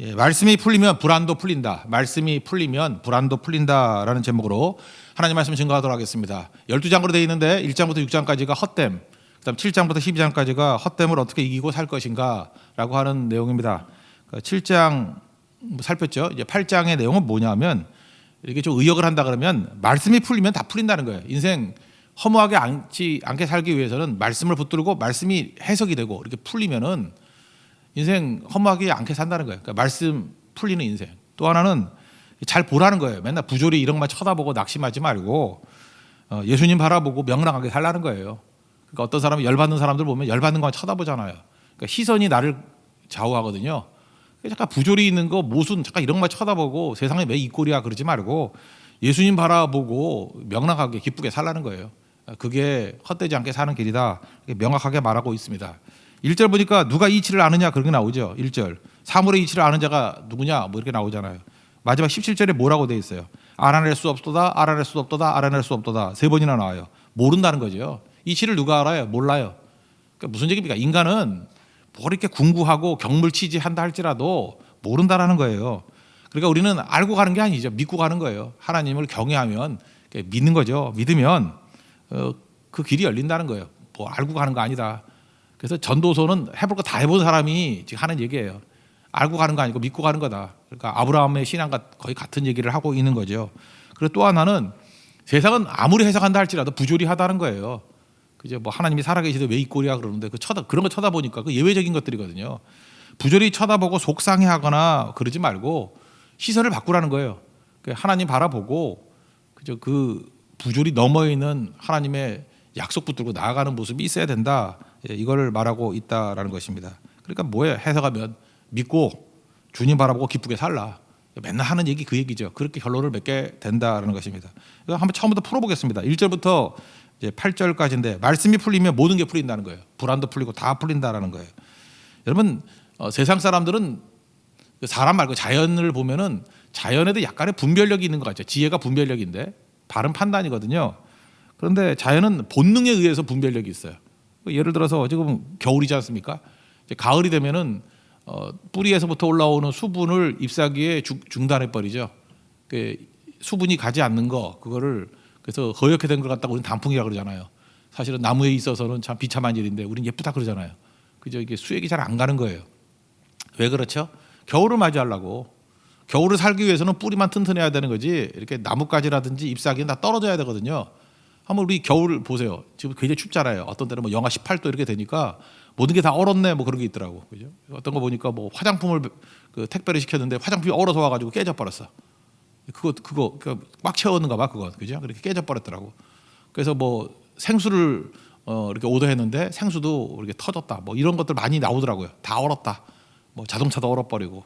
예, 말씀이 풀리면 불안도 풀린다. 말씀이 풀리면 불안도 풀린다라는 제목으로 하나님 말씀 증거하도록 하겠습니다. 12장으로 되어 있는데 1장부터 6장까지가 헛됨, 그다음 7장부터 12장까지가 헛됨을 어떻게 이기고 살 것인가라고 하는 내용입니다. 7장 살폈죠. 이제 8장의 내용은 뭐냐면 이렇게 좀 의역을 한다 그러면 말씀이 풀리면 다 풀린다는 거예요. 인생 허무하게 않게 살기 위해서는 말씀을 붙들고 말씀이 해석이 되고 이렇게 풀리면은 인생 허무하게 않게 산다는 거예요. 그러니까 말씀 풀리는 인생. 또 하나는 잘 보라는 거예요. 맨날 부조리 이런 것만 쳐다보고 낙심하지 말고 예수님 바라보고 명랑하게 살라는 거예요. 그러니까 어떤 사람은 열받는 사람들 보면 열받는 것만 쳐다보잖아요. 그러니까 시선이 나를 좌우하거든요. 잠깐 부조리 있는 거 모순 잠깐 이런 것만 쳐다보고 세상에 왜 이 꼴이야 그러지 말고 예수님 바라보고 명랑하게 기쁘게 살라는 거예요. 그게 헛되지 않게 사는 길이다. 명확하게 말하고 있습니다. 1절 보니까 누가 이치를 아느냐 그런 게 나오죠. 1절 사물의 이치를 아는 자가 누구냐 뭐 이렇게 나오잖아요. 마지막 17절에 뭐라고 돼 있어요. 알아낼 수 없도다, 알아낼 수 없도다, 알아낼 수 없도다. 3번이나 나와요. 모른다는 거죠. 이치를 누가 알아요? 몰라요. 그러니까 무슨 얘기입니까? 인간은 뭐 이렇게 궁구하고 경물치지한다 할지라도 모른다라는 거예요. 그러니까 우리는 알고 가는 게 아니죠. 믿고 가는 거예요. 하나님을 경외하면 믿는 거죠. 믿으면 그 길이 열린다는 거예요. 뭐 알고 가는 거 아니다. 그래서 전도서는 해볼 거 다 해본 사람이 지금 하는 얘기예요. 알고 가는 거 아니고 믿고 가는 거다. 그러니까 아브라함의 신앙과 거의 같은 얘기를 하고 있는 거죠. 그리고 또 하나는 세상은 아무리 해석한다 할지라도 부조리하다는 거예요. 그죠? 뭐 하나님이 살아계시되 왜 이 꼴이야 그러는데 그런 거 쳐다보니까 그 예외적인 것들이거든요. 부조리 쳐다보고 속상해하거나 그러지 말고 시선을 바꾸라는 거예요. 하나님 바라보고 그죠? 그 부조리 넘어 있는 하나님의 약속 붙들고 나아가는 모습이 있어야 된다. 이걸 말하고 있다라는 것입니다. 그러니까 뭐예요? 해석하면 믿고 주님 바라보고 기쁘게 살라. 맨날 하는 얘기 그 얘기죠. 그렇게 결론을 맺게 된다라는 것입니다. 이거 한번 처음부터 풀어보겠습니다. 1절부터 이제 8절까지인데 말씀이 풀리면 모든 게 풀린다는 거예요. 불안도 풀리고 다 풀린다라는 거예요. 여러분 세상 사람들은 사람 말고 자연을 보면은 자연에도 약간의 분별력이 있는 것 같죠. 지혜가 분별력인데 바른 판단이거든요. 그런데 자연은 본능에 의해서 분별력이 있어요. 예를 들어서 지금 겨울이지 않습니까? 이제 가을이 되면은 뿌리에서부터 올라오는 수분을 잎사귀에 중단해 버리죠. 수분이 가지 않는 거 그거를 그래서 허옇게 된 걸 갖다가 우리는 단풍이라 그러잖아요. 사실은 나무에 있어서는 참 비참한 일인데 우리는 예쁘다 그러잖아요. 그죠? 이게 수액이 잘 안 가는 거예요. 왜 그렇죠? 겨울을 맞이하려고 겨울을 살기 위해서는 뿌리만 튼튼해야 되는 거지 이렇게 나뭇가지라든지 잎사귀는 다 떨어져야 되거든요. 한번 우리 겨울 보세요. 지금 굉장히 춥잖아요. 어떤 때는 뭐 영하 18도 이렇게 되니까 모든 게 다 얼었네 뭐 그런 게 있더라고. 그죠? 어떤 거 보니까 뭐 화장품을 택배를 시켰는데 화장품이 얼어서 와가지고 깨져 버렸어. 그거 꽉 채웠는가 봐 그거. 그죠? 그렇게 깨져 버렸더라고. 그래서 뭐 생수를 이렇게 오더했는데 생수도 이렇게 터졌다. 뭐 이런 것들 많이 나오더라고요. 다 얼었다. 뭐 자동차도 얼어버리고.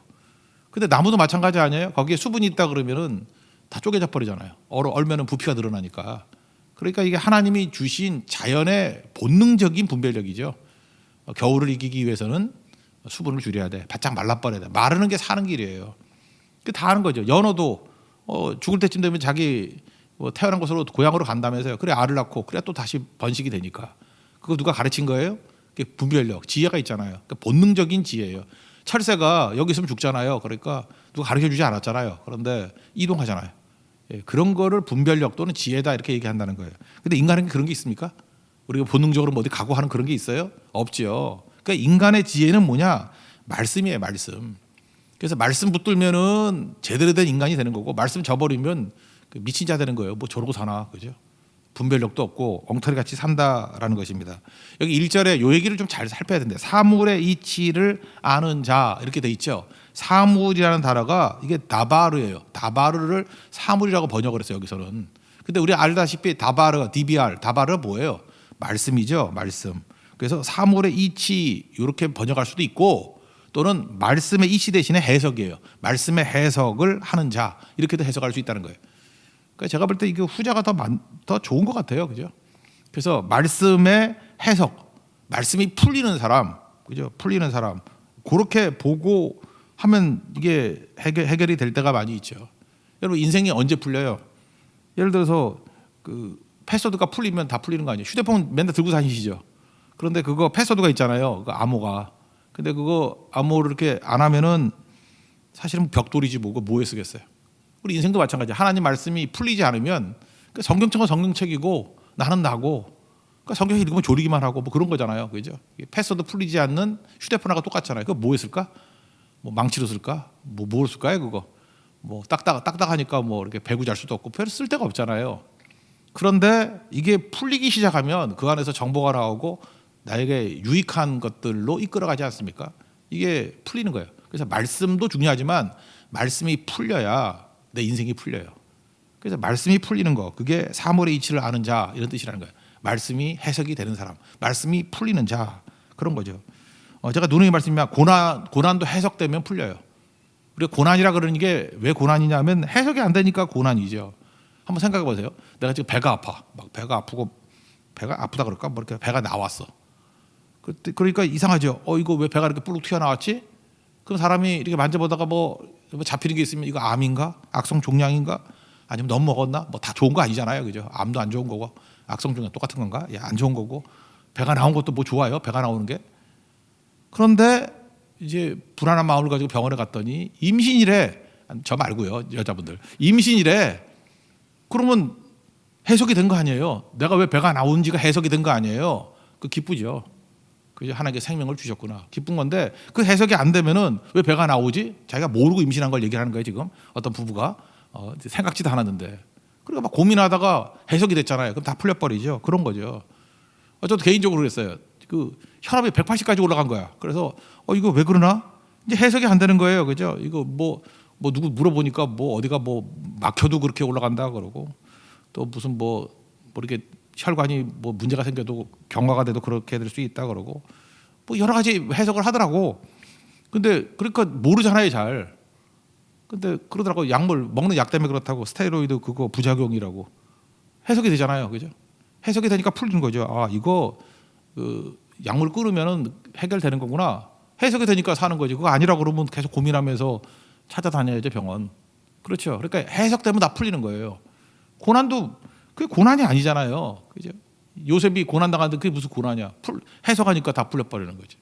근데 나무도 마찬가지 아니에요? 거기에 수분이 있다 그러면은 다 쪼개져 버리잖아요. 얼면은 부피가 늘어나니까. 그러니까 이게 하나님이 주신 자연의 본능적인 분별력이죠. 겨울을 이기기 위해서는 수분을 줄여야 돼. 바짝 말라버려야 돼. 마르는 게 사는 길이에요. 그 다 하는 거죠. 연어도 죽을 때쯤 되면 자기 태어난 곳으로 고향으로 간다면서요. 그래 알을 낳고 그래 또 다시 번식이 되니까. 그거 누가 가르친 거예요? 그게 분별력, 지혜가 있잖아요. 그러니까 본능적인 지혜예요. 철새가 여기 있으면 죽잖아요. 그러니까 누가 가르쳐주지 않았잖아요. 그런데 이동하잖아요. 그런 거를 분별력 또는 지혜다 이렇게 얘기한다는 거예요. 근데 인간에게 그런 게 있습니까? 우리가 본능적으로 뭐 어디 가고 하는 그런 게 있어요? 없지요. 그러니까 인간의 지혜는 뭐냐? 말씀이에요, 말씀. 그래서 말씀 붙들면은 제대로 된 인간이 되는 거고 말씀 저버리면 미친 자 되는 거예요. 뭐 저러고 사나, 그죠? 분별력도 없고 엉터리 같이 산다라는 것입니다. 여기 1절에 요 얘기를 좀 잘 살펴야 되는데 사물의 이치를 아는 자 이렇게 돼 있죠. 사물이라는 단어가 이게 다바르예요. 다바르를 사물이라고 번역을 했어요. 여기서는. 근데 우리 알다시피 다바르, DBR, 다바르 뭐예요? 말씀이죠. 말씀. 그래서 사물의 이치 이렇게 번역할 수도 있고 또는 말씀의 이치 대신에 해석이에요. 말씀의 해석을 하는 자 이렇게도 해석할 수 있다는 거예요. 그러니까 제가 볼 때 이게 후자가 더 좋은 것 같아요. 그죠? 그래서 말씀의 해석, 말씀이 풀리는 사람, 그죠? 풀리는 사람 그렇게 보고 하면 이게 해결이 될 때가 많이 있죠. 여러분 인생이 언제 풀려요? 예를 들어서 그 패스워드가 풀리면 다 풀리는 거 아니에요? 휴대폰 맨날 들고 다니시죠? 그런데 그거 패스워드가 있잖아요. 그 암호가. 근데 그거 암호를 이렇게 안 하면은 사실은 벽돌이지 뭐에 쓰겠어요. 우리 인생도 마찬가지야. 하나님 말씀이 풀리지 않으면 성경책은 성경책이고 나는 나고 성경 읽으면 졸리기만 하고 뭐 그런 거잖아요. 그죠? 패스워드 풀리지 않는 휴대폰하고 똑같잖아요. 그거 뭐에 쓸까? 뭐 망치로 쓸까? 뭐로 쓸까요? 그거 뭐 딱딱하니까 뭐 이렇게 배구 잘 수도 없고 별로 쓸 데가 없잖아요. 그런데 이게 풀리기 시작하면 그 안에서 정보가 나오고 나에게 유익한 것들로 이끌어가지 않습니까? 이게 풀리는 거예요. 그래서 말씀도 중요하지만 말씀이 풀려야 내 인생이 풀려요. 그래서 말씀이 풀리는 거, 그게 사물의 이치를 아는 자 이런 뜻이라는 거예요. 말씀이 해석이 되는 사람, 말씀이 풀리는 자 그런 거죠. 제가 누누이 말씀드리면 고난도 해석되면 풀려요. 우리가 고난이라 그러는 게 왜 고난이냐면 해석이 안 되니까 고난이죠. 한번 생각해 보세요. 내가 지금 배가 아파, 막 배가 아프고 배가 아프다 그럴까, 뭐 이렇게 배가 나왔어. 그러니까 이상하죠. 이거 왜 배가 이렇게 뿔룩 튀어나왔지? 그럼 사람이 이렇게 만져보다가 뭐 잡히는 게 있으면 이거 암인가, 악성 종양인가, 아니면 너무 먹었나? 뭐 다 좋은 거 아니잖아요, 그죠? 암도 안 좋은 거고 악성 종양 똑같은 건가? 안 좋은 거고 배가 나온 것도 뭐 좋아요, 배가 나오는 게. 그런데 이제 불안한 마음을 가지고 병원에 갔더니 임신이래. 저 말고요, 여자분들 임신이래. 그러면 해석이 된 거 아니에요? 내가 왜 배가 나온지가 해석이 된 거 아니에요? 그 기쁘죠. 그죠? 하나님께 생명을 주셨구나. 기쁜 건데 그 해석이 안 되면은 왜 배가 나오지? 자기가 모르고 임신한 걸 얘기하는 거예요 지금. 어떤 부부가 생각지도 않았는데. 그러니까 막 고민하다가 해석이 됐잖아요. 그럼 다 풀려버리죠. 그런 거죠. 저도 개인적으로 그랬어요. 그 혈압이 180까지 올라간 거야. 그래서 이거 왜 그러나? 이제 해석이 안 되는 거예요. 그죠? 이거 뭐 누구 물어보니까 뭐 어디가 뭐 막혀도 그렇게 올라간다 그러고 또 무슨 뭐 이렇게 혈관이 뭐 문제가 생겨도 경화가 돼도 그렇게 될 수 있다 그러고 뭐 여러 가지 해석을 하더라고. 근데 그러니까 모르잖아요 잘. 근데 그러더라고. 약물 먹는 약 때문에 그렇다고 스테로이드 그거 부작용이라고 해석이 되잖아요, 그죠? 해석이 되니까 풀리는 거죠. 이거 그 약물 끊으면은 해결되는 거구나. 해석이 되니까 사는 거지. 그거 아니라 그러면 계속 고민하면서 찾아다녀야죠 병원. 그렇죠. 그러니까 해석되면 다 풀리는 거예요. 고난도 그게 고난이 아니잖아요, 그죠? 요셉이 고난 당하는데 그게 무슨 고난이야? 해석하니까 다 풀려버리는 거지.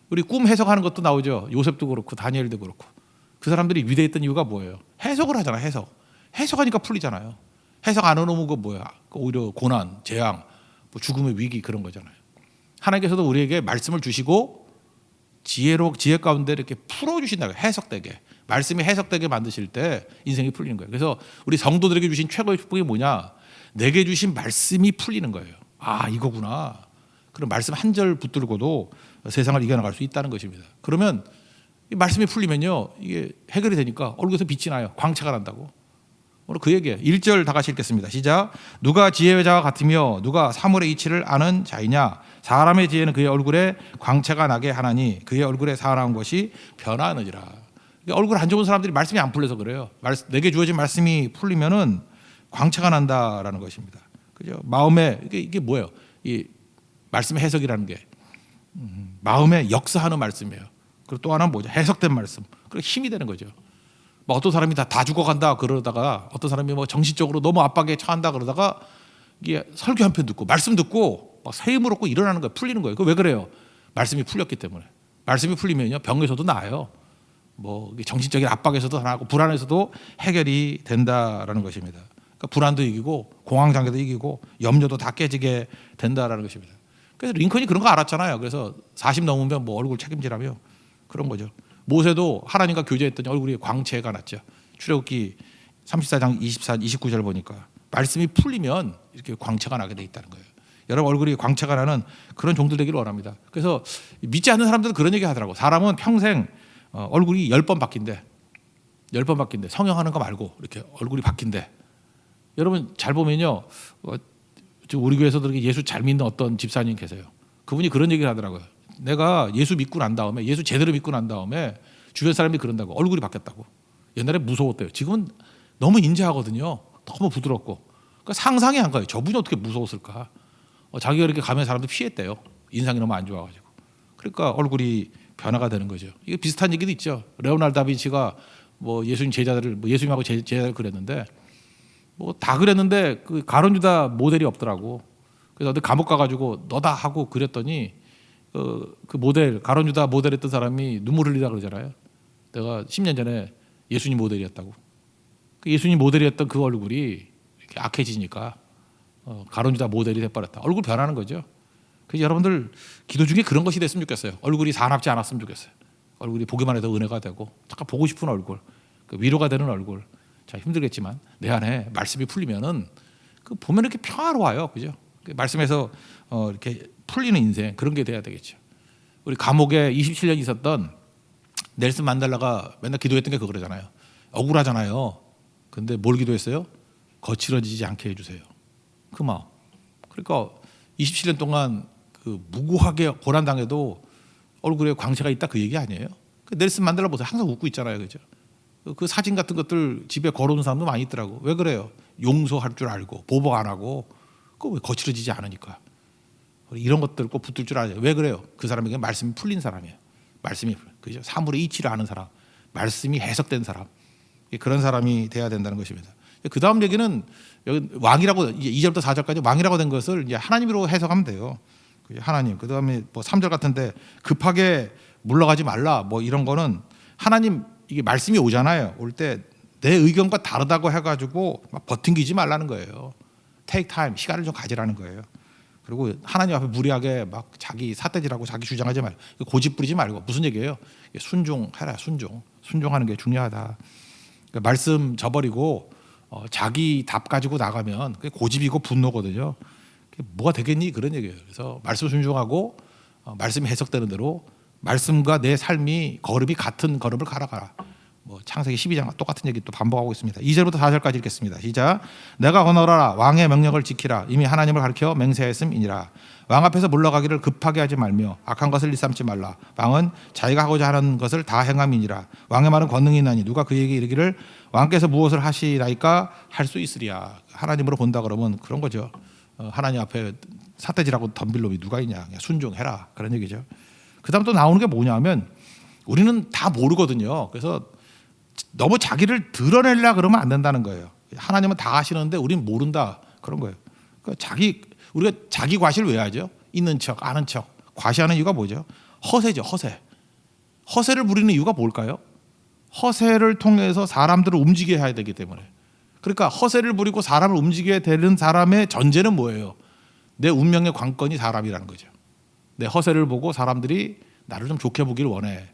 우리 꿈 해석하는 것도 나오죠. 요셉도 그렇고 다니엘도 그렇고. 그 사람들이 위대했던 이유가 뭐예요? 해석을 하잖아. 해석하니까 풀리잖아요. 해석 안 해놓으면 그거 뭐야? 오히려 고난, 재앙, 뭐 죽음의 위기 그런 거잖아요. 하나님께서도 우리에게 말씀을 주시고 지혜 가운데 이렇게 풀어주신다고요. 해석되게. 말씀이 해석되게 만드실 때 인생이 풀리는 거예요. 그래서 우리 성도들에게 주신 최고의 축복이 뭐냐? 내게 주신 말씀이 풀리는 거예요. 이거구나. 그럼 말씀 한 절 붙들고도 세상을 이겨나갈 수 있다는 것입니다. 그러면 이 말씀이 풀리면요, 이게 해결이 되니까 얼굴에서 빛이 나요. 광채가 난다고. 오늘 그 얘기예요. 1절 다 같이 읽겠습니다. 시작. 누가 지혜의 자와 같으며 누가 사물의 이치를 아는 자이냐? 사람의 지혜는 그의 얼굴에 광채가 나게 하나니 그의 얼굴에 사나운 것이 변하느니라. 얼굴 안 좋은 사람들이 말씀이 안 풀려서 그래요. 내게 주어진 말씀이 풀리면은 광채가 난다라는 것입니다. 그죠? 마음에 이게 뭐예요? 이 말씀의 해석이라는 게 마음에 역사하는 말씀이에요. 그리고 또 하나는 뭐죠? 해석된 말씀. 그리고 힘이 되는 거죠. 뭐 어떤 사람이 다 죽어간다 그러다가 어떤 사람이 뭐 정신적으로 너무 압박에 처한다 그러다가 이게 설교 한 편 듣고 말씀 듣고 막 새 힘을 얻고 일어나는 거예요. 풀리는 거예요. 그 왜 그래요? 말씀이 풀렸기 때문에. 말씀이 풀리면요 병에서도 나아요. 뭐 정신적인 압박에서도 나고 불안에서도 해결이 된다라는 것입니다. 그러니까 불안도 이기고 공황장애도 이기고 염려도 다 깨지게 된다라는 것입니다. 그래서 링컨이 그런 거 알았잖아요. 그래서 40 넘으면 뭐 얼굴 책임지라며 그런 거죠. 모세도 하나님과 교제했더니 얼굴이 광채가 났죠. 출애굽기 34장 24, 29절 보니까 말씀이 풀리면 이렇게 광채가 나게 돼 있다는 거예요. 여러분 얼굴이 광채가 나는 그런 종들 되기를 원합니다. 그래서 믿지 않는 사람들은 그런 얘기 하더라고. 사람은 평생 얼굴이 10번 바뀐대. 10번 바뀐대. 성형하는 거 말고 이렇게 얼굴이 바뀐대. 여러분 잘 보면요. 우리 교회에서도 이렇게 예수 잘 믿는 어떤 집사님 계세요. 그분이 그런 얘기를 하더라고요. 내가 예수 믿고 난 다음에 예수 제대로 믿고 난 다음에 주변 사람들이 그런다고 얼굴이 바뀌었다고. 옛날에 무서웠대요. 지금은 너무 인자하거든요. 너무 부드럽고. 그러니까 상상이 안 가요. 저분이 어떻게 무서웠을까. 자기가 이렇게 가면 사람들 피했대요. 인상이 너무 안 좋아가지고. 그러니까 얼굴이 변화가 되는 거죠. 이게 비슷한 얘기도 있죠. 레오나르도 다빈치가 뭐 예수님 제자들을 예수님하고 제자를 그렸는데 뭐 다 그렸는데 그 가론 유다 모델이 없더라고. 그래서 어디 감옥 가가지고 너다 하고 그렸더니 그 모델 가론 유다 모델했던 사람이 눈물 흘리다 그러잖아요. 내가 10년 전에 예수님 모델이었다고. 그 예수님 모델이었던 그 얼굴이 이렇게 악해지니까 가론유다 모델이 돼버렸다. 얼굴 변하는 거죠. 그래서 여러분들 기도 중에 그런 것이 됐으면 좋겠어요. 얼굴이 사납지 않았으면 좋겠어요. 얼굴이 보기만 해도 은혜가 되고 잠깐 보고 싶은 얼굴, 그 위로가 되는 얼굴. 자, 힘들겠지만 내 안에 말씀이 풀리면은 그 보면 이렇게 평화로워요, 그죠? 말씀에서 이렇게 풀리는 인생 그런 게 돼야 되겠죠. 우리 감옥에 27년 있었던 넬슨 만델라가 맨날 기도했던 게 그거잖아요. 억울하잖아요. 근데 뭘 기도했어요? 거칠어지지 않게 해주세요. 그 마음. 그러니까 27년 동안 그 무고하게 고난당해도 얼굴에 광채가 있다 그 얘기 아니에요? 그 넬슨 만델라 보세요. 항상 웃고 있잖아요, 그죠? 그 사진 같은 것들 집에 걸어놓은 사람도 많이 있더라고. 왜 그래요? 용서할 줄 알고 보복 안 하고 그 왜 거칠어지지 않으니까. 이런 것들 꼭 붙들 줄 알아요. 왜 그래요? 그 사람에게 말씀이 풀린 사람이에요. 말씀이 그죠? 사물의 이치를 아는 사람, 말씀이 해석된 사람, 그런 사람이 돼야 된다는 것입니다. 그 다음 얘기는 여기 왕이라고 2절부터 4절까지 왕이라고 된 것을 이제 하나님으로 해석하면 돼요. 하나님. 그 다음에 뭐 3절 같은데 급하게 물러가지 말라 뭐 이런 거는 하나님 이게 말씀이 오잖아요. 올 때 내 의견과 다르다고 해가지고 막 버팅기지 말라는 거예요. Take time, 시간을 좀 가지라는 거예요. 그리고 하나님 앞에 무리하게 막 자기 삿대질하고 자기 주장하지 말고 고집 부리지 말고 무슨 얘기예요? 순종해라. 순종하는 게 중요하다. 그러니까 말씀 저버리고 자기 답 가지고 나가면 그게 고집이고 분노거든요. 그게 뭐가 되겠니? 그런 얘기예요. 그래서 말씀 순종하고 말씀이 해석되는 대로 말씀과 내 삶이 거듭이 같은 걸음을 가라가라. 뭐 창세기 12장 똑같은 얘기 또 반복하고 있습니다. 2절부터 4절까지 읽겠습니다. 시작. 내가 건너라 왕의 명령을 지키라. 이미 하나님을 가르쳐 맹세했음이니라. 왕 앞에서 물러가기를 급하게 하지 말며 악한 것을 일삼지 말라. 왕은 자기가 하고자 하는 것을 다 행함이니라. 왕의 말은 권능이 있나니 누가 그에게 이르기를 왕께서 무엇을 하시라이까 할 수 있으리야. 하나님으로 본다 그러면 그런 거죠. 하나님 앞에 삿대질하고 덤빌 놈이 누가 있냐. 그냥 순종해라. 그런 얘기죠. 그 다음 또 나오는 게 뭐냐면 우리는 다 모르거든요. 그래서 너무 자기를 드러내려 그러면 안 된다는 거예요. 하나님은 다 아시는데 우리는 모른다 그런 거예요. 그러니까 우리가 자기 과시를 왜 하죠? 있는 척, 아는 척. 과시하는 이유가 뭐죠? 허세죠, 허세. 허세를 부리는 이유가 뭘까요? 허세를 통해서 사람들을 움직여야 해야 되기 때문에. 그러니까 허세를 부리고 사람을 움직여야 되는 사람의 전제는 뭐예요? 내 운명의 관건이 사람이라는 거죠. 내 허세를 보고 사람들이 나를 좀 좋게 보기를 원해.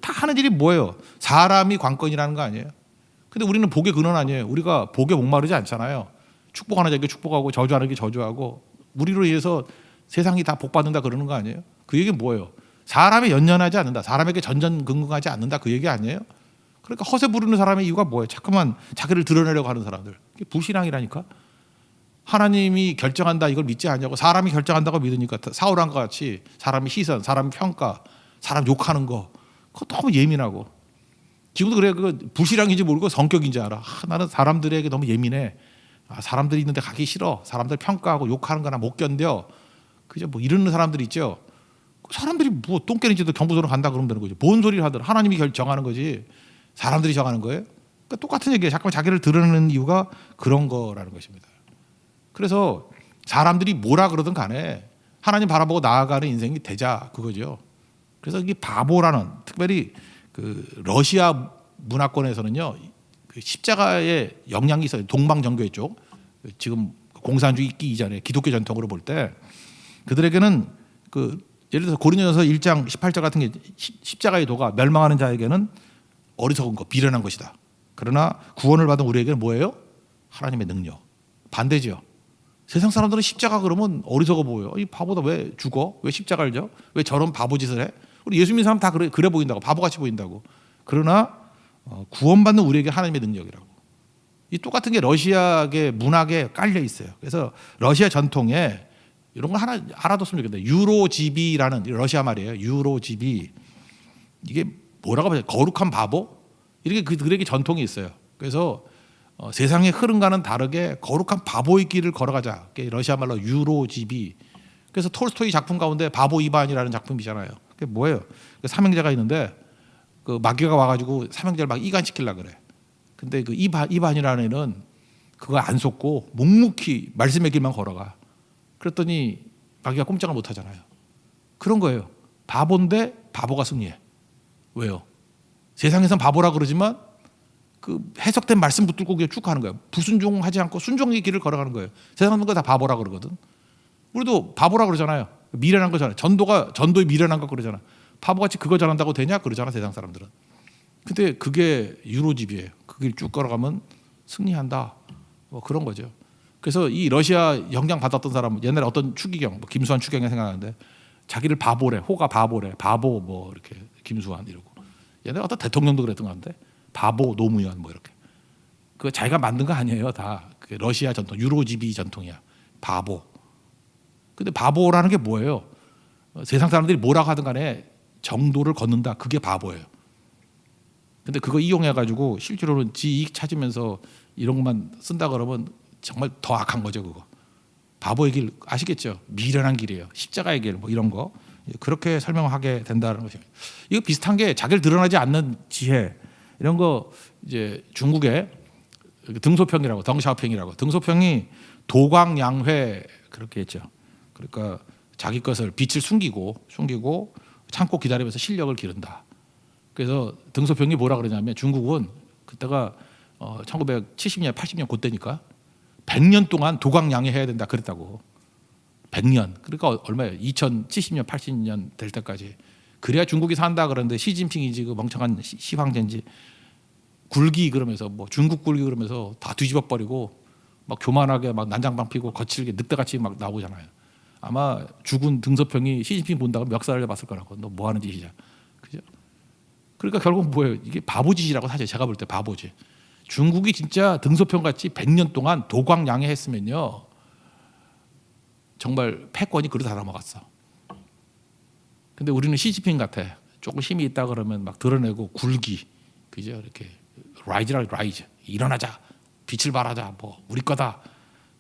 다 하는 일이 뭐예요? 사람이 관건이라는 거 아니에요? 근데 우리는 복의 근원 아니에요. 우리가 복에 목마르지 않잖아요. 축복하는 자에게 축복하고 저주하는 게 저주하고 우리로 인해서 세상이 다 복받는다 그러는 거 아니에요? 그 얘기는 뭐예요? 사람에 연연하지 않는다. 사람에게 전전긍긍하지 않는다 그 얘기 아니에요? 그러니까 허세 부르는 사람의 이유가 뭐예요? 자꾸만 자기를 드러내려고 하는 사람들. 그게 불신앙이라니까. 하나님이 결정한다 이걸 믿지 않냐고. 사람이 결정한다고 믿으니까 사울왕과 같이 사람의 시선, 사람 평가, 사람 욕하는 거 그거 너무 예민하고. 지금도 그래. 그 불신앙인지 모르고 성격인지 알아. 나는 사람들에게 너무 예민해. 사람들이 있는데 가기 싫어. 사람들 평가하고 욕하는 거나 못 견뎌. 그죠? 뭐 이러는 사람들이 있죠. 사람들이 뭐 똥개는지도 경부소로 간다 그러면 되는 거죠. 뭔 소리를 하든 하나님이 결정하는 거지. 사람들이 정하는 거예요. 그러니까 똑같은 얘기예요. 잠깐 자기를 드러내는 이유가 그런 거라는 것입니다. 그래서 사람들이 뭐라 그러든 간에 하나님 바라보고 나아가는 인생이 되자 그거죠. 그래서 이게 바보라는 특별히 그 러시아 문화권에서는요 그 십자가의 영향이 있어요. 동방정교회 쪽 지금 공산주의 있기 이전에 기독교 전통으로 볼 때 그들에게는 그 예를 들어서 고린도전서 1장 18절 같은 게 십자가의 도가 멸망하는 자에게는 어리석은 것, 비련한 것이다. 그러나 구원을 받은 우리에게는 뭐예요? 하나님의 능력. 반대죠. 세상 사람들은 십자가 그러면 어리석어 보여요. 이 바보다 왜 죽어? 왜 십자가를 져? 왜 저런 바보 짓을 해? 우리 예수 믿는 사람 다 그래 보인다고. 바보같이 보인다고. 그러나 구원받는 우리에게 하나님의 능력이라고. 이 똑같은 게 러시아계 문학에 깔려 있어요. 그래서 러시아 전통에 이런 거 하나 알아뒀으면 좋겠다. 유로지비라는 러시아 말이에요. 유로지비. 이게 뭐라고 하죠? 거룩한 바보? 이렇게 그들에게 전통이 있어요. 그래서 세상의 흐름과는 다르게 거룩한 바보의 길을 걸어가자. 러시아 말로 유로지비. 그래서 톨스토이 작품 가운데 바보 이반이라는 작품이잖아요. 그게 뭐예요? 그 삼형제가 있는데 그 마귀가 와가지고 삼형제를 막 이간시키려고 그래. 근데 그 이반이라는 애는 그거 안 속고 묵묵히 말씀의 길만 걸어가. 그랬더니 마귀가 꼼짝을 못 하잖아요. 그런 거예요. 바보인데 바보가 승리해. 왜요? 세상에선 바보라 그러지만 그 해석된 말씀 붙들고 그냥 쭉 가는 거예요. 불순종하지 않고 순종의 길을 걸어가는 거예요. 세상 사람들 다 바보라 그러거든. 우리도 바보라 그러잖아요. 미련한 거잖아요. 전도의 미련한 거 그러잖아. 바보같이 그거 전한다고 되냐 그러잖아 세상 사람들은. 근데 그게 유로집이에요. 그 길 쭉 걸어가면 승리한다. 뭐 그런 거죠. 그래서 이 러시아 영향 받았던 사람 옛날에 어떤 추기경, 뭐 김수환 추기경이 생각나는데 자기를 바보래, 호가 바보래, 바보 뭐 이렇게 김수환 이러고 옛날에 어떤 대통령도 그랬던 것 같은데 바보 노무현 뭐 이렇게 그 자기가 만든 거 아니에요 다 그 러시아 전통 유로집이 전통이야 바보. 근데 바보라는 게 뭐예요? 세상 사람들이 뭐라고 하든 간에 정도를 걷는다 그게 바보예요. 근데 그거 이용해 가지고 실제로는 지 이익 찾으면서 이런 것만 쓴다 그러면 정말 더 악한 거죠 그거. 바보의 길 아시겠죠? 미련한 길이에요. 십자가의 길 뭐 이런 거 그렇게 설명하게 된다는 것입니다. 이거 비슷한 게 자기를 드러나지 않는 지혜 이런 거 이제 중국의 등소평이라고 덩샤오평이라고 등소평이 도광양회 그렇게 했죠. 그러니까 자기 것을 빛을 숨기고 참고 기다리면서 실력을 기른다. 그래서 등소평이 뭐라 그러냐면 중국은 그때가 1970년 80년 그때니까 100년 동안 도광양회 해야 된다 그랬다고. 100년. 그러니까 얼마예요? 2070년 80년 될 때까지. 그래야 중국이 산다 그러는데 시진핑이지 그 멍청한 시황제인지 굴기 그러면서 뭐 중국 굴기 그러면서 다 뒤집어 버리고 막 교만하게 막 난장방 피고 거칠게 늑대같이 막 나오잖아요. 아마 죽은 등소평이 시진핑 본다고 멱살을 잡았을 거라고. 너 뭐 하는 짓이냐. 그죠? 그러니까 결국 뭐예요? 이게 바보짓이라고 하죠. 제가 볼 때 바보짓. 중국이 진짜 등소평 같이 100년 동안 도광양회 했으면요. 정말 패권이 그릇 알아먹었어. 근데 우리는 시진핑 같아. 조금 힘이 있다 그러면 막 드러내고 굴기. 그죠? 이렇게 라이즈라 라이즈. 일어나자. 빛을 발하자. 뭐 우리 거다.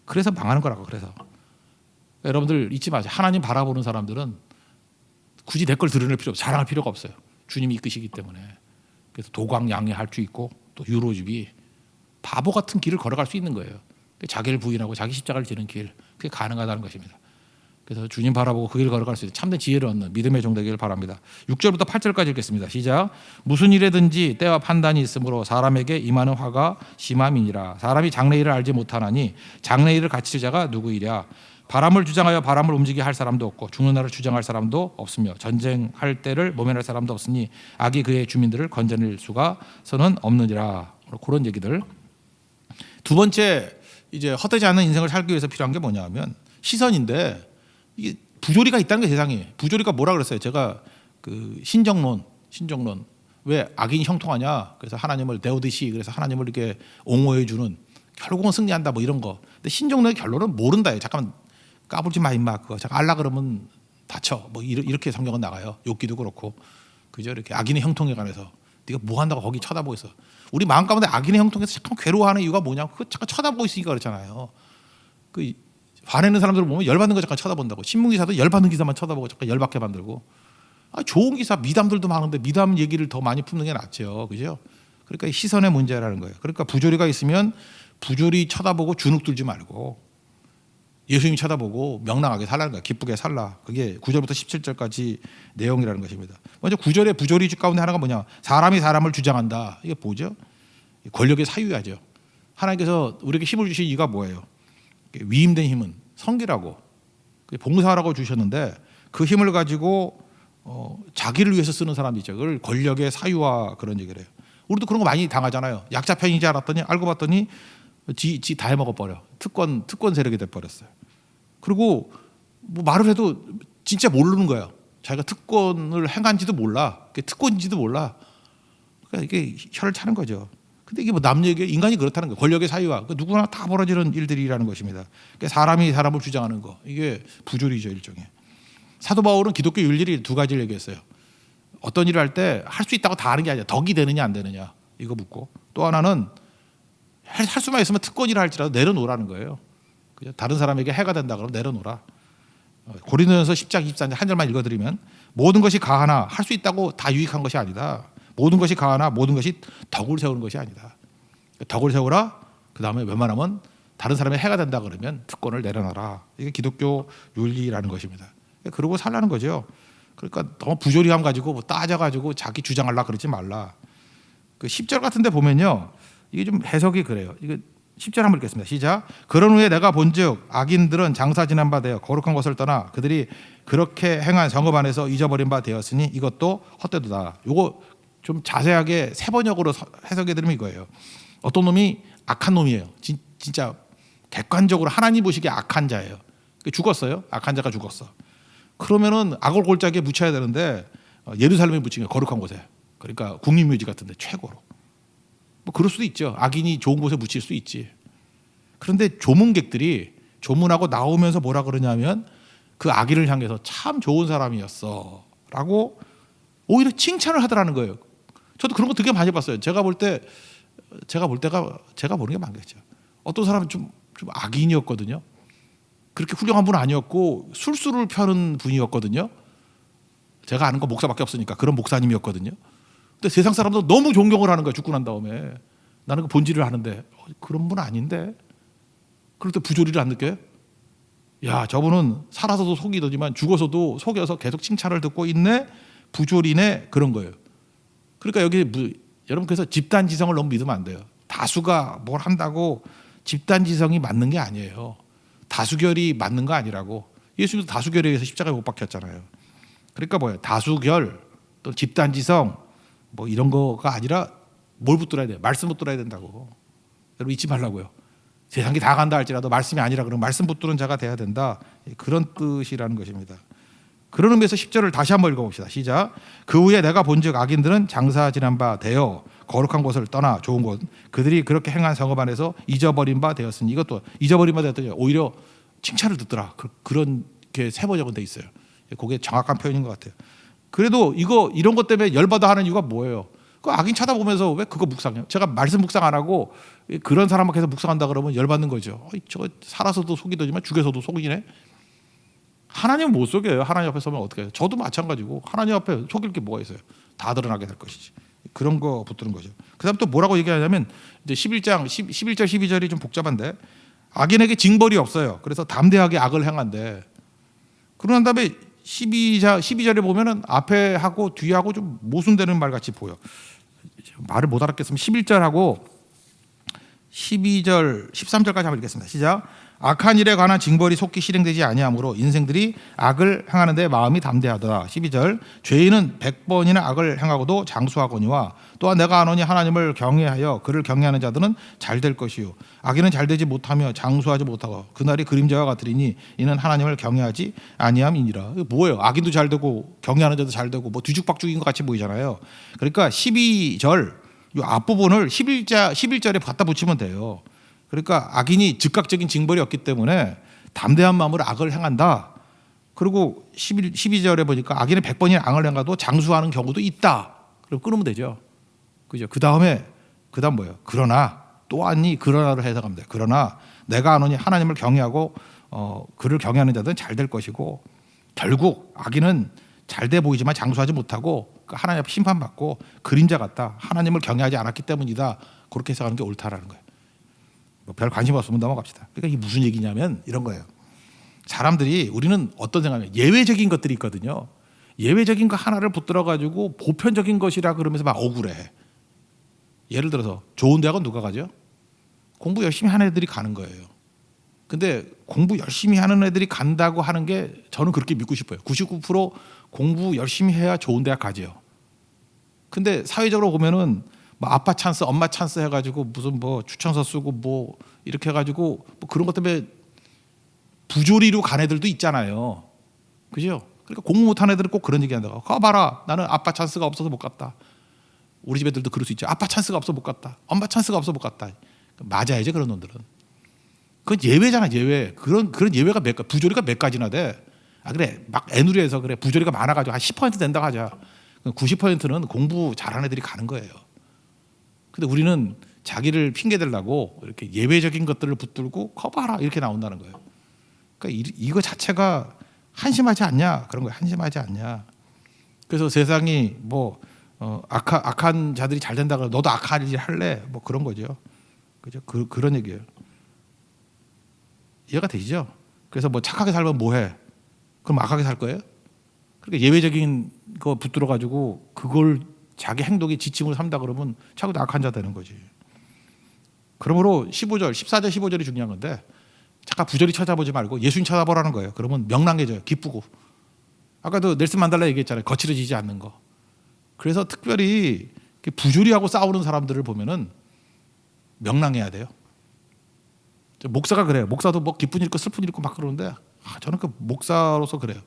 그래서 망하는 거라고. 그래서 여러분들 잊지 마세요. 하나님 바라보는 사람들은 굳이 내 걸 드러낼 필요 없어요. 자랑할 필요가 없어요. 주님이 이끄시기 때문에. 그래서 도광양회할 수 있고 또 유로집이 바보 같은 길을 걸어갈 수 있는 거예요. 자기를 부인하고 자기 십자가를 지는 길. 그게 가능하다는 것입니다. 그래서 주님 바라보고 그 길을 걸어갈 수 있는 참된 지혜를 얻는 믿음의 종 되기를 바랍니다. 6절부터 8절까지 읽겠습니다. 시작. 무슨 일에든지 때와 판단이 있으므로 사람에게 임하는 화가 심함이니라. 사람이 장래일을 알지 못하나니 장래일을 가칠 자가 누구이랴. 바람을 주장하여 바람을 움직이게 할 사람도 없고 죽는 날을 주장할 사람도 없으며 전쟁할 때를 모면할 사람도 없으니 악이 그의 주민들을 건져낼 수가 서는 없느니라. 그런 얘기들. 두 번째 이제 헛되지 않은 인생을 살기 위해서 필요한 게 뭐냐면 시선인데 이게 부조리가 있다는 게 세상에. 부조리가 뭐라 그랬어요? 제가 그 신정론 왜 악인이 형통하냐? 그래서 하나님을 대우듯이 그래서 하나님을 이렇게 옹호해 주는 결국은 승리한다 뭐 이런 거. 근데 신정론의 결론은 모른다예요. 잠깐만 까불지 마 임마 그거. 잠깐 알라 그러면 다쳐. 뭐 이렇게 성경은 나가요. 욥기도 그렇고 그죠? 이렇게 악인의 형통에 관해서 네가 뭐 한다고 거기 쳐다보고 있어. 우리 마음 가운데 악인의 형통에서 잠깐 괴로워하는 이유가 뭐냐? 그거 잠깐 쳐다보고 있으니까 그렇잖아요. 그 화내는 사람들을 보면 열받는 거 잠깐 쳐다본다고. 신문기사도 열받는 기사만 쳐다보고 잠깐 열받게 만들고. 좋은 기사 미담들도 많은데 미담 얘기를 더 많이 품는 게 낫죠. 그죠? 그러니까 시선의 문제라는 거예요. 그러니까 부조리가 있으면 부조리 쳐다보고 주눅 들지 말고 예수님 쳐다보고 명랑하게 살라는 거야. 기쁘게 살라. 그게 9절부터 17절까지 내용이라는 것입니다. 먼저 9절의 부조리 가운데 하나가 뭐냐. 사람이 사람을 주장한다. 이게 뭐죠? 권력의 사유야죠. 하나님께서 우리에게 힘을 주신 이유가 뭐예요? 위임된 힘은 성기라고 봉사하라고 주셨는데 그 힘을 가지고 자기를 위해서 쓰는 사람이 있죠. 그걸 권력의 사유와 그런 얘기를 해요. 우리도 그런 거 많이 당하잖아요. 약자 편인지 알았더니 알고 봤더니 지 다 해먹어버려. 특권 세력이 돼버렸어요. 그리고 뭐 말을 해도 진짜 모르는 거예요. 자기가 특권을 행한지도 몰라. 그게 특권인지도 몰라. 그러니까 이게 혀를 차는 거죠. 근데 이게 뭐 남 얘기 인간이 그렇다는 거예요. 권력의 사유와 누구나 다 벌어지는 일들이라는 것입니다. 그러니까 사람이 사람을 주장하는 거 이게 부조리죠 일종의. 사도 바울은 기독교 윤리를 두 가지를 얘기했어요. 어떤 일을 할 때 할 수 있다고 다 하는 게 아니라 덕이 되느냐 안 되느냐 이거 묻고 또 하나는 할 수만 있으면 특권이라 할지라도 내려놓으라는 거예요. 다른 사람에게 해가 된다 그러면 내려놓으라. 고린도전서 10장 24절 한 절만 읽어드리면 모든 것이 가하나 할 수 있다고 다 유익한 것이 아니다. 모든 것이 가하나 모든 것이 덕을 세우는 것이 아니다. 덕을 세우라. 그 다음에 웬만하면 다른 사람의 해가 된다 그러면 특권을 내려놔라. 이게 기독교 윤리라는 것입니다. 그러고 살라는 거죠. 그러니까 너무 부조리함 가지고 뭐 따져가지고 자기 주장하려 그러지 말라. 그 10절 같은데 보면요, 이게 좀 해석이 그래요. 이거 10절 한번 읽겠습니다. 시작. 그런 후에 내가 본즉 악인들은 장사 지난 바 되어 거룩한 것을 떠나 그들이 그렇게 행한 성읍 안에서 잊어버린 바 되었으니 이것도 헛되도다. 요거 좀 자세하게 세번역으로 해석해 드리면 이거예요. 어떤 놈이 악한 놈이에요. 진짜 객관적으로 하나님 보시기에 악한 자예요. 죽었어요. 악한 자가 죽었어. 그러면은 악을 골짜기에 묻혀야 되는데 예루살렘에 묻힌 게 거룩한 곳에. 그러니까 국립묘지 같은데 최고로. 뭐 그럴 수도 있죠. 악인이 좋은 곳에 묻힐 수 있지. 그런데 조문객들이 조문하고 나오면서 뭐라 그러냐면 그 악인을 향해서 참 좋은 사람이었어라고 오히려 칭찬을 하더라는 거예요. 저도 그런 거 되게 많이 봤어요. 제가 보는 게 많겠죠. 어떤 사람은 좀 악인이었거든요. 그렇게 훌륭한 분은 아니었고 술수를 펴는 분이었거든요. 제가 아는 건 목사밖에 없으니까 그런 목사님이었거든요. 근데 세상 사람도 너무 존경을 하는 거야. 죽고 난 다음에 나는 그 본질을 아는데 그런 분 아닌데. 그럴 때 부조리를 안 느껴요? 야, 저분은 살아서도 속이더니만 죽어서도 속여서 계속 칭찬을 듣고 있네. 부조리네. 그런 거예요. 그러니까 여기 여러분 그래서 집단지성을 너무 믿으면 안 돼요. 다수가 뭘 한다고 집단지성이 맞는 게 아니에요. 다수결이 맞는 거 아니라고. 예수님도 다수결에 의해서 십자가에 못 박혔잖아요. 그러니까 뭐예요? 다수결 또 집단지성 뭐 이런 거가 아니라 뭘 붙들어야 돼요? 말씀 붙들어야 된다고. 여러분 잊지 말라고요. 세상이 다 간다 할지라도 말씀이 아니라 그러면 말씀 붙드는 자가 돼야 된다. 그런 뜻이라는 것입니다. 그런 의미에서 10절을 다시 한번 읽어봅시다. 시작. 그 후에 내가 본즉 악인들은 장사 지난 바 되어 거룩한 곳을 떠나 좋은 곳 그들이 그렇게 행한 성읍 안에서 잊어버린 바 되었으니 이것도 잊어버린 바 되었더니 오히려 칭찬을 듣더라. 그런 게 세번역은 돼 있어요. 그게 정확한 표현인 것 같아요. 그래도 이런 것 때문에 열받아 하는 이유가 뭐예요? 그 악인 쳐다보면서 왜 그거 묵상해요? 제가 말씀 묵상 안 하고 그런 사람만 계속 묵상한다 그러면 열받는 거죠. 저거 살아서도 속이더니만 죽여서도 속이네. 하나님은 못 속여요. 하나님 앞에 서면 어떻게 해요? 저도 마찬가지고 하나님 앞에 속일 게 뭐가 있어요? 다 드러나게 될 것이지. 그런 거 붙드는 거죠. 그 다음 또 뭐라고 얘기하냐면 이제 11절 12절이 좀 복잡한데 악인에게 징벌이 없어요. 그래서 담대하게 악을 행한대. 그러고 난 다음에 12절에 보면은 앞에 하고 뒤에 하고 좀 모순되는 말 같이 보여. 말을 못 알아듣겠으면 11절하고 12절 13절까지 한번 읽겠습니다. 시작. 악한 일에 관한 징벌이 속히 실행되지 아니하므로 인생들이 악을 행하는 데 마음이 담대하더라. 12절 죄인은 100번이나 악을 행하고도 장수하거니와 또한 내가 아노니 하나님을 경외하여 그를 경외하는 자들은 잘 될 것이요 악인은 잘 되지 못하며 장수하지 못하고 그날이 그림자와 같으리니 이는 하나님을 경외하지 아니함이니라. 뭐예요? 악인도 잘 되고 경외하는 자도 잘 되고 뭐 뒤죽박죽인 것 같이 보이잖아요. 그러니까 12절 이 앞부분을 11절에 갖다 붙이면 돼요. 그러니까 악인이 즉각적인 징벌이 없기 때문에 담대한 마음으로 악을 행한다. 그리고 12절에 보니까 악인은 100번이나 악을 행하도 장수하는 경우도 있다. 그럼 끊으면 되죠. 그죠? 그 다음 뭐예요? 그러나 또한이 그러나를 해석하면 돼요. 그러나 내가 아노니 하나님을 경외하고 그를 경외하는 자들은 잘 될 것이고 결국 악인은 잘 돼 보이지만 장수하지 못하고 하나님 앞에 심판받고 그림자 같다. 하나님을 경외하지 않았기 때문이다. 그렇게 해석하는 게 옳다라는 거예요. 별 관심 없으면 넘어갑시다. 그러니까 이게 무슨 얘기냐면 이런 거예요. 사람들이 우리는 어떤 생각이냐면 예외적인 것들이 있거든요. 예외적인 거 하나를 붙들어 가지고 보편적인 것이라 그러면서 막 억울해. 예를 들어서 좋은 대학은 누가 가죠? 공부 열심히 하는 애들이 가는 거예요. 근데 공부 열심히 하는 애들이 간다고 하는 게 저는 그렇게 믿고 싶어요. 99% 공부 열심히 해야 좋은 대학 가죠. 근데 사회적으로 보면은 뭐 아빠 찬스, 엄마 찬스 해가지고 무슨 뭐 추천서 쓰고 뭐 이렇게 해가지고 뭐 그런 것 때문에 부조리로 간 애들도 있잖아요. 그죠? 그러니까 공부 못한 애들은 꼭 그런 얘기한다고. 가봐라, 나는 아빠 찬스가 없어서 못 갔다. 우리 집 애들도 그럴 수 있죠. 아빠 찬스가 없어 못 갔다. 엄마 찬스가 없어 못 갔다. 맞아야죠 그런 놈들은. 그건 예외잖아 예외. 그런 예외가 부조리가 몇 가지나 돼. 아 그래 막 애누리해서 그래 부조리가 많아가지고 한 10% 된다고 하자. 90%는 공부 잘하는 애들이 가는 거예요. 근데 우리는 자기를 핑계 대려고 이렇게 예외적인 것들을 붙들고 커봐라 이렇게 나온다는 거예요. 그러니까 이거 자체가 한심하지 않냐 그런 거예요. 한심하지 않냐. 그래서 세상이 뭐 악한 자들이 잘 된다고 너도 악한 일 할래 뭐 그런 거죠. 그죠? 그런 얘기예요. 이해가 되시죠? 그래서 뭐 착하게 살면 뭐해? 그럼 악하게 살 거예요? 그러니까 예외적인 거 붙들어 가지고 그걸 자기 행동이 지침으로 삼다 그러면 자꾸 악한 자 되는 거지. 그러므로 15절, 14절, 15절이 중요한 건데 잠깐 부조리 찾아보지 말고 예수님 찾아보라는 거예요. 그러면 명랑해져요. 기쁘고. 아까도 넬슨 만델라 얘기했잖아요. 거칠어지지 않는 거. 그래서 특별히 부조리하고 싸우는 사람들을 보면은 명랑해야 돼요. 목사가 그래요. 목사도 뭐 기쁜 일 있고 슬픈 일 있고 막 그러는데 저는 그 목사로서 그래요.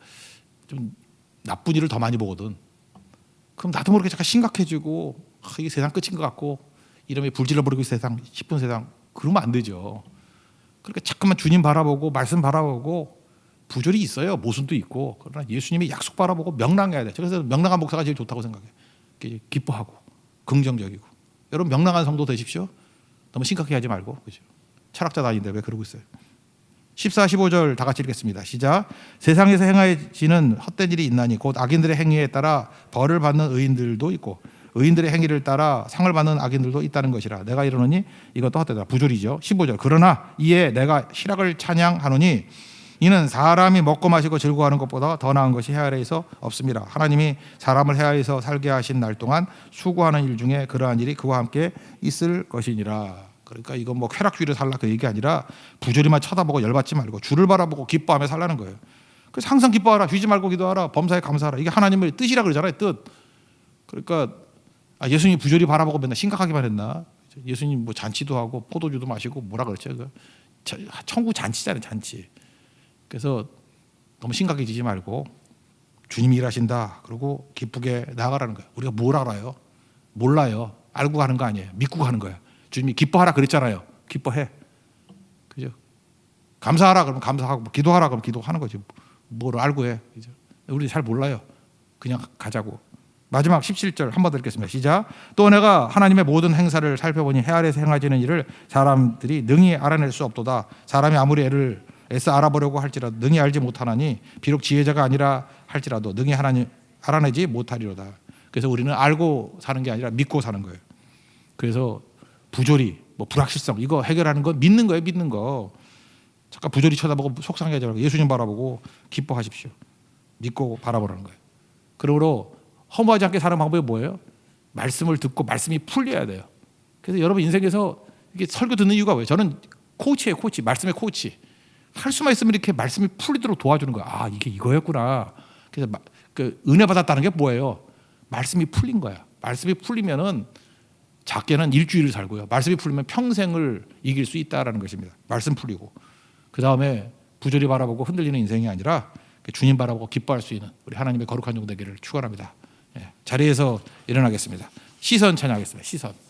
좀 나쁜 일을 더 많이 보거든. 그럼 나도 모르게 잠깐 심각해지고 이게 세상 끝인 것 같고 이름에 불질러 버리고 세상 싶은 세상 그러면 안 되죠. 그러니까 자꾸만 주님 바라보고 말씀 바라보고 부조리 있어요. 모순도 있고 그러나 예수님의 약속 바라보고 명랑해야 돼. 그래서 명랑한 목사가 제일 좋다고 생각해요. 기뻐하고 긍정적이고. 여러분 명랑한 성도 되십시오. 너무 심각해하지 말고 그죠? 철학자도 아닌데 왜 그러고 있어요? 14, 15절 다 같이 읽겠습니다. 시작. 세상에서 행하여지는 헛된 일이 있나니 곧 악인들의 행위에 따라 벌을 받는 의인들도 있고 의인들의 행위를 따라 상을 받는 악인들도 있다는 것이라. 내가 이르노니 이것도 헛되다. 부조리죠. 15절. 그러나 이에 내가 희락을 찬양하노니 이는 사람이 먹고 마시고 즐거워하는 것보다 더 나은 것이 해 아래에서 없습니다. 하나님이 사람을 해 아래에서 살게 하신 날 동안 수고하는 일 중에 그러한 일이 그와 함께 있을 것이니라. 그러니까 이건 뭐 쾌락주의를 살라 그 얘기 아니라 부조리만 쳐다보고 열받지 말고 주를 바라보고 기뻐하며 살라는 거예요. 그래서 항상 기뻐하라, 쉬지 말고 기도하라, 범사에 감사하라. 이게 하나님의 뜻이라 그러잖아요. 뜻. 그러니까 예수님이 부조리 바라보고 맨날 심각하게만 했나? 예수님 뭐 잔치도 하고 포도주도 마시고 뭐라 그랬죠? 천국 잔치잖아요, 잔치. 그래서 너무 심각해지지 말고 주님이 일하신다. 그리고 기쁘게 나아가라는 거예요. 우리가 뭘 알아요? 몰라요. 알고 가는 거 아니에요. 믿고 가는 거예요. 주님이 기뻐하라 그랬잖아요. 기뻐해. 그죠? 감사하라 그러면 감사하고 기도하라 그러면 기도하는 거지. 뭘 알고 해. 그죠? 우리 잘 몰라요. 그냥 가자고. 마지막 17절 한 번 더 읽겠습니다. 시작. 또 내가 하나님의 모든 행사를 살펴보니 해 아래에서 행하지는 일을 사람들이 능히 알아낼 수 없도다. 사람이 아무리 애써 알아보려고 할지라도 능히 알지 못하나니 비록 지혜자가 아니라 할지라도 능히 하나님 알아내지 못하리로다. 그래서 우리는 알고 사는 게 아니라 믿고 사는 거예요. 그래서 부조리, 뭐 불확실성 이거 해결하는 건 믿는 거예요. 믿는 거. 잠깐 부조리 쳐다보고 속상해하지 말고 예수님 바라보고 기뻐하십시오. 믿고 바라보라는 거예요. 그러므로 허무하지 않게 사는 방법이 뭐예요? 말씀을 듣고 말씀이 풀려야 돼요. 그래서 여러분 인생에서 이게 설교 듣는 이유가 뭐예요? 저는 코치예요. 코치. 말씀의 코치. 할 수만 있으면 이렇게 말씀이 풀리도록 도와주는 거야. 아 이게 이거였구나. 그래서 그 은혜 받았다는 게 뭐예요? 말씀이 풀린 거야. 말씀이 풀리면은 작게는 일주일을 살고요. 말씀이 풀리면 평생을 이길 수 있다라는 것입니다. 말씀 풀리고 그 다음에 부조리 바라보고 흔들리는 인생이 아니라 주님 바라보고 기뻐할 수 있는 우리 하나님의 거룩한 종 되기를 축원합니다. 자리에서 일어나겠습니다. 시선 찬양하겠습니다. 시선.